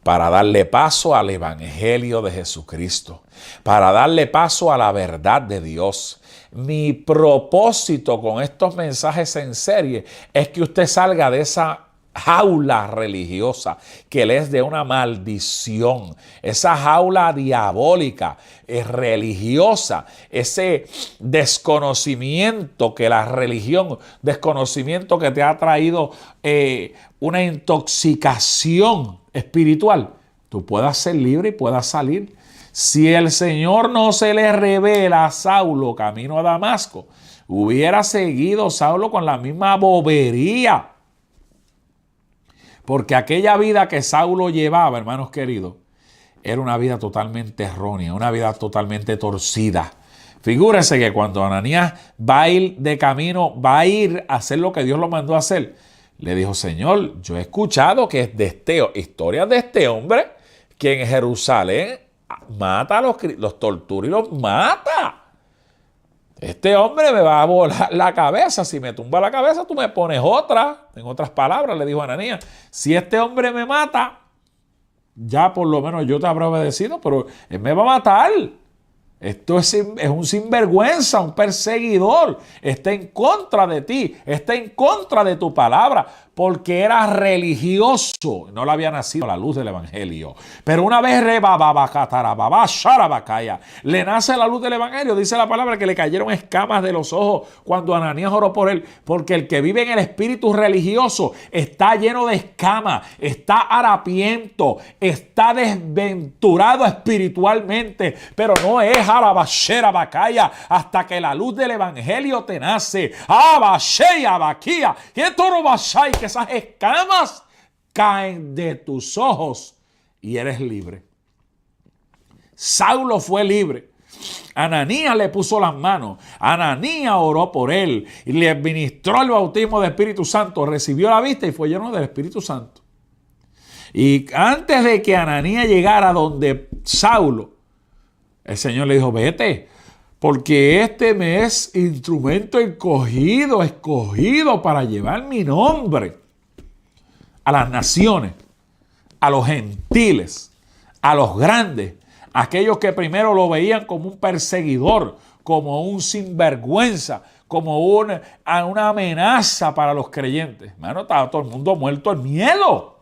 para darle paso al Evangelio de Jesucristo, para darle paso a la verdad de Dios. Mi propósito con estos mensajes en serie es que usted salga de esa jaula religiosa que le es de una maldición, esa jaula diabólica, religiosa, ese desconocimiento que la religión, desconocimiento que te ha traído una intoxicación espiritual. Tú puedas ser libre y puedas salir. Si el Señor no se le revela a Saulo camino a Damasco, hubiera seguido Saulo con la misma bobería. Porque aquella vida que Saulo llevaba, hermanos queridos, era una vida totalmente errónea, una vida totalmente torcida. Figúrese que cuando Ananías va a ir de camino, va a ir a hacer lo que Dios lo mandó a hacer, le dijo: Señor, yo he escuchado que es de historias de este hombre que en Jerusalén mata a los tortura y los mata. Este hombre me va a volar la cabeza. Si me tumba la cabeza, tú me pones otra. En otras palabras, le dijo a Ananías: si este hombre me mata, ya por lo menos yo te habré obedecido, pero él me va a matar. Esto es un sinvergüenza, un perseguidor. Está en contra de ti, está en contra de tu palabra, porque era religioso. No le había nacido la luz del Evangelio. Pero una vez le nace la luz del Evangelio, dice la palabra que le cayeron escamas de los ojos cuando Ananías oró por él. Porque el que vive en el espíritu religioso está lleno de escamas, está harapiento, está desventurado espiritualmente, pero no es Arabashera Bacaya hasta que la luz del Evangelio te nace. Abashea Baquía. Que esas escamas caen de tus ojos y eres libre. Saulo fue libre. Ananías le puso las manos. Ananías oró por él y le administró el bautismo del Espíritu Santo. Recibió la vista y fue lleno del Espíritu Santo. Y antes de que Ananías llegara donde Saulo, el Señor le dijo: vete, porque este me es instrumento escogido para llevar mi nombre a las naciones, a los gentiles, a los grandes, aquellos que primero lo veían como un perseguidor, como un sinvergüenza, como una amenaza para los creyentes. Hermano, estaba todo el mundo muerto de miedo.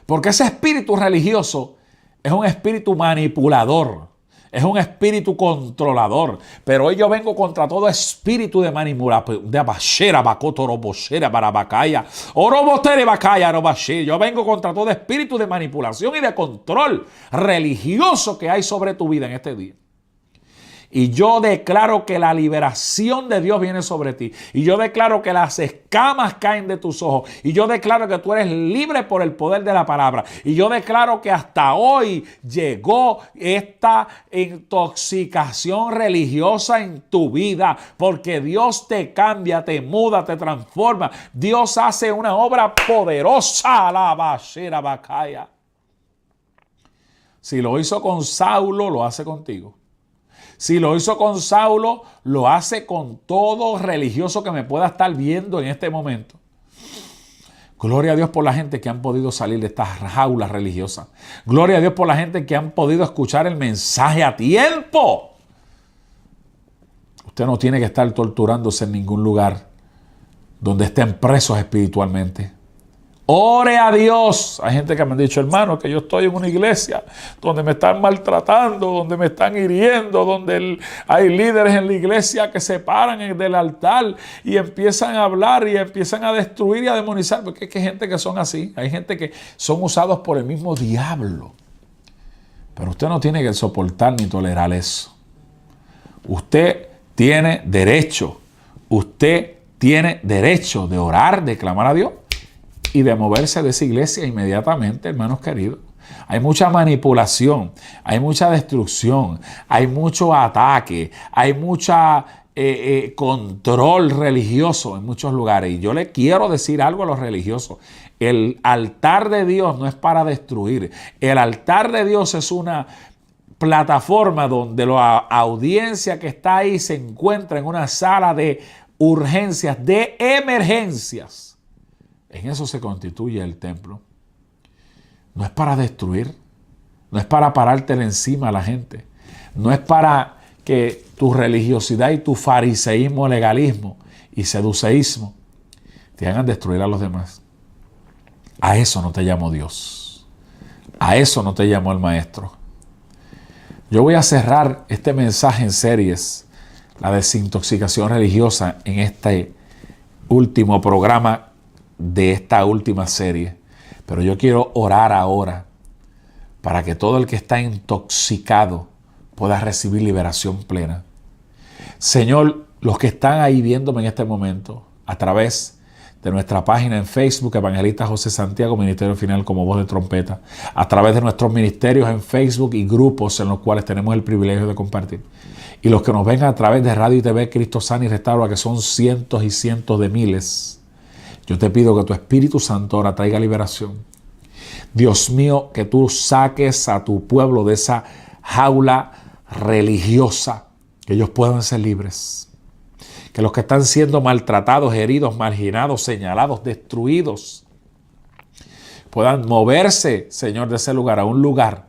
Porque ese espíritu religioso es un espíritu manipulador, es un espíritu controlador. Pero hoy yo vengo contra todo espíritu de manipulación, de bashera, bacoto, roboshera, barabacaya, orobotere, bacaya, robashi. Yo vengo contra todo espíritu de manipulación y de control religioso que hay sobre tu vida en este día. Y yo declaro que la liberación de Dios viene sobre ti. Y yo declaro que las escamas caen de tus ojos. Y yo declaro que tú eres libre por el poder de la palabra. Y yo declaro que hasta hoy llegó esta intoxicación religiosa en tu vida. Porque Dios te cambia, te muda, te transforma. Dios hace una obra poderosa. La bashera bacaya. Si lo hizo con Saulo, lo hace contigo. Si lo hizo con Saulo, lo hace con todo religioso que me pueda estar viendo en este momento. Gloria a Dios por la gente que han podido salir de estas jaulas religiosas. Gloria a Dios por la gente que han podido escuchar el mensaje a tiempo. Usted no tiene que estar torturándose en ningún lugar donde estén presos espiritualmente. Ore a Dios. Hay gente que me ha dicho: hermano, que yo estoy en una iglesia donde me están maltratando, donde me están hiriendo, donde hay líderes en la iglesia que se paran del altar y empiezan a hablar y empiezan a destruir y a demonizar. Porque es que hay gente que son así. Hay gente que son usados por el mismo diablo. Pero usted no tiene que soportar ni tolerar eso. Usted tiene derecho. Usted tiene derecho de orar, de clamar a Dios y de moverse de esa iglesia inmediatamente, hermanos queridos. Hay mucha manipulación, hay mucha destrucción, hay mucho ataque, hay mucha control religioso en muchos lugares. Y yo le quiero decir algo a los religiosos. El altar de Dios no es para destruir. El altar de Dios es una plataforma donde la audiencia que está ahí se encuentra en una sala de urgencias, de emergencias. En eso se constituye el templo. no es para destruir, no es para parártele encima a la gente, no es para que tu religiosidad y tu fariseísmo, legalismo y seduceísmo te hagan destruir a los demás. A eso no te llamó Dios. A eso no te llamó el Maestro. Yo voy a cerrar este mensaje en series, la desintoxicación religiosa, en este último programa de esta última serie. Pero yo quiero orar ahora para que todo el que está intoxicado pueda recibir liberación plena. Señor, los que están ahí viéndome en este momento, a través de nuestra página en Facebook, Evangelista José Santiago, Ministerio Final como Voz de Trompeta, a través de nuestros ministerios en Facebook y grupos en los cuales tenemos el privilegio de compartir, y los que nos ven a través de Radio y TV Cristo Sana y Restaura, que son cientos y cientos de miles, yo te pido que tu Espíritu Santo ahora traiga liberación. Dios mío, que tú saques a tu pueblo de esa jaula religiosa, que ellos puedan ser libres. Que los que están siendo maltratados, heridos, marginados, señalados, destruidos, puedan moverse, Señor, de ese lugar a un lugar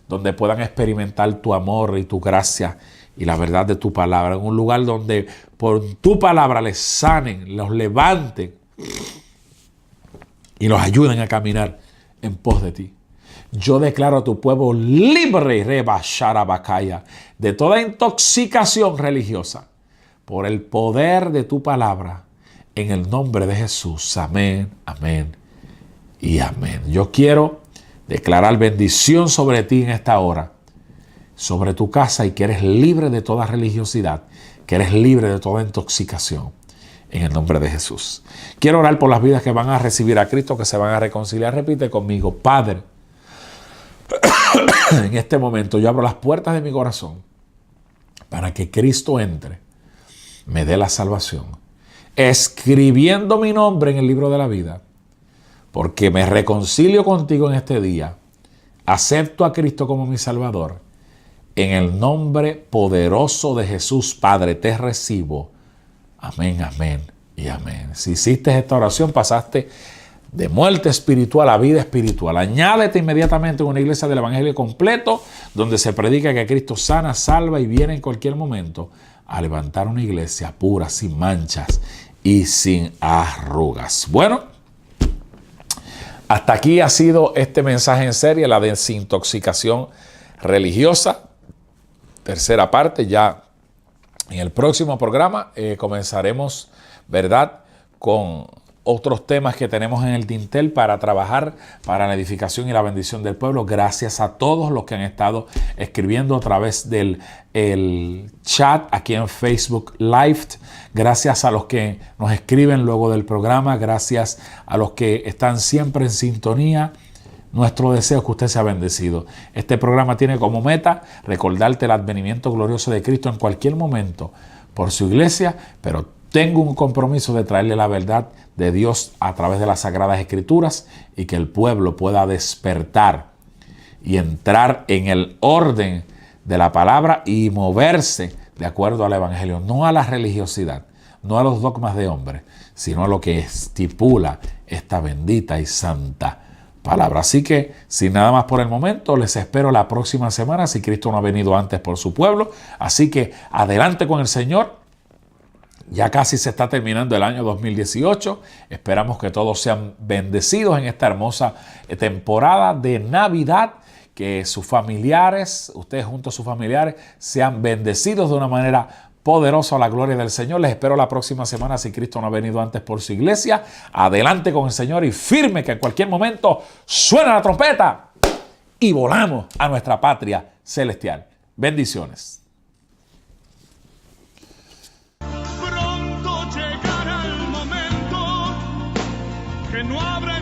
donde puedan experimentar tu amor y tu gracia y la verdad de tu palabra. En un lugar donde por tu palabra les sanen, los levanten y los ayuden a caminar en pos de ti. Yo declaro a tu pueblo libre, rebasharabakaya, de toda intoxicación religiosa por el poder de tu palabra, en el nombre de Jesús. Amén, amén y amén. Yo quiero declarar bendición sobre ti en esta hora, sobre tu casa, y que eres libre de toda religiosidad, que eres libre de toda intoxicación, en el nombre de Jesús. Quiero orar por las vidas que van a recibir a Cristo, que se van a reconciliar. Repite conmigo: Padre, en este momento yo abro las puertas de mi corazón para que Cristo entre, me dé la salvación, escribiendo mi nombre en el libro de la vida, porque me reconcilio contigo en este día, acepto a Cristo como mi Salvador, en el nombre poderoso de Jesús. Padre, te recibo. Amén, amén y amén. Si hiciste esta oración, pasaste de muerte espiritual a vida espiritual. Añádete inmediatamente a una iglesia del Evangelio completo, donde se predica que Cristo sana, salva y viene en cualquier momento a levantar una iglesia pura, sin manchas y sin arrugas. Bueno, hasta aquí ha sido este mensaje en serie, la desintoxicación religiosa. Tercera parte. Ya en el próximo programa comenzaremos, ¿verdad?, con otros temas que tenemos en el tintel para trabajar para la edificación y la bendición del pueblo. Gracias a todos los que han estado escribiendo a través del chat aquí en Facebook Live. Gracias a los que nos escriben luego del programa. Gracias a los que están siempre en sintonía. Nuestro deseo es que usted sea bendecido. Este programa tiene como meta recordarte el advenimiento glorioso de Cristo en cualquier momento por su iglesia, pero tengo un compromiso de traerle la verdad de Dios a través de las Sagradas Escrituras, y que el pueblo pueda despertar y entrar en el orden de la palabra y moverse de acuerdo al Evangelio, no a la religiosidad, no a los dogmas de hombres, sino a lo que estipula esta bendita y santa palabra. Así que, sin nada más por el momento, les espero la próxima semana, si Cristo no ha venido antes por su pueblo. Así que adelante con el Señor. Ya casi se está terminando el año 2018. Esperamos que todos sean bendecidos en esta hermosa temporada de Navidad. Que sus familiares, ustedes junto a sus familiares, sean bendecidos de una manera poderosa a la gloria del Señor. Les espero la próxima semana, si Cristo no ha venido antes por su iglesia. Adelante con el Señor y firme, que en cualquier momento suena la trompeta y volamos a nuestra patria celestial. Bendiciones. Pronto llegará el momento que no habrá